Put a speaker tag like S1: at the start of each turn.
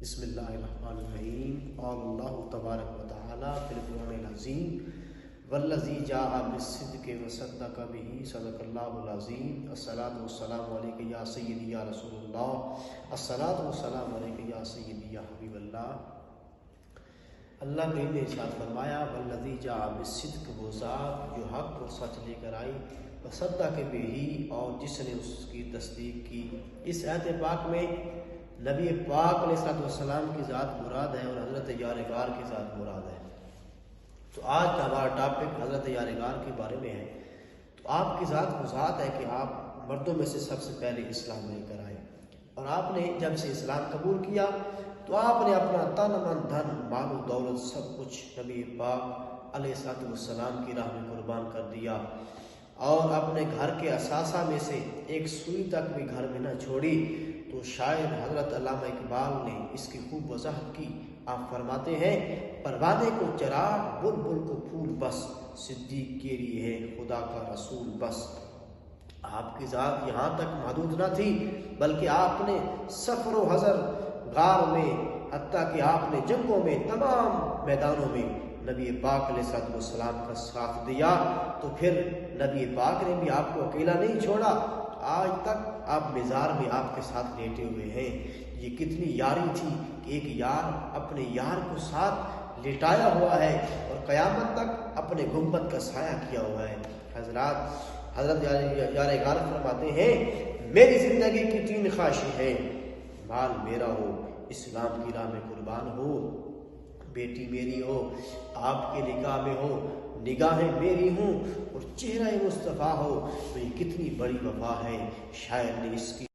S1: بسم اللہ الرحمن الرحیم قال اللہ تبارک و تعالی فی القرآن العظیم والذی جاء بالصدق وصدق به صدق اللہ العظیم الصلاۃ والسلام علیک یا سیدی یا رسول اللہ الصلاۃ والسلام علیک یا سیدی یا حبیب اللہ۔ اللہ کریم نے ارشاد فرمایا والذی جاء بالصدق، وہ ذات جو حق اور سچ لے کر آئی، وصدق به، اور جس نے اس کی تصدیق کی۔ اس آیت پاک میں نبی پاک علیہ السلام کی ذات مراد ہے اور حضرت یارغار کی ذات مراد ہے۔ تو آج کا ہمارا ٹاپک حضرت یارغار کے بارے میں ہے۔ تو آپ کی ذات وہ ذات ہے کہ آپ مردوں میں سے سب سے پہلے اسلام لے کر آئے، اور آپ نے جب سے اسلام قبول کیا تو آپ نے اپنا تن من دھن مال و دولت سب کچھ نبی پاک علیہ السلام کی راہ میں قربان کر دیا، اور اپنے گھر کے اثاثہ میں سے ایک سوئی تک بھی گھر میں نہ چھوڑی۔ تو شاعر حضرت علامہ اقبال نے اس کی خوب وضاحت کی۔ آپ فرماتے ہیں پروانے کو چراغ، بلبل کو پھول، بس صدیق کے لیے ہے خدا کا رسول بس۔ آپ کی ذات یہاں تک محدود نہ تھی، بلکہ آپ نے سفر و حضر غار میں، حتیٰ کہ آپ نے جنگوں میں، تمام میدانوں میں نبی پاک علیہ السلام کا ساتھ دیا۔ تو پھر نبی پاک نے بھی آپ کو اکیلا نہیں چھوڑا، آج تک آپ مزار میں آپ کے ساتھ لیٹے ہوئے ہیں۔ یہ کتنی یاری تھی کہ ایک یار اپنے یار کو ساتھ لٹایا ہوا ہے اور قیامت تک اپنے گنبد کا سایہ کیا ہوا ہے۔ حضرت یارغار فرماتے ہیں میری زندگی کی 3 خواہشیں ہیں: مال میرا ہو، اسلام کی راہ میں قربان ہو، بیٹی میری ہو، آپ کے نکاح میں ہو، نگاہیں میری ہوں، اور چہرہ مصطفیٰ ہو۔ تو یہ کتنی بڑی وفا ہے۔ شاعر نے اس کی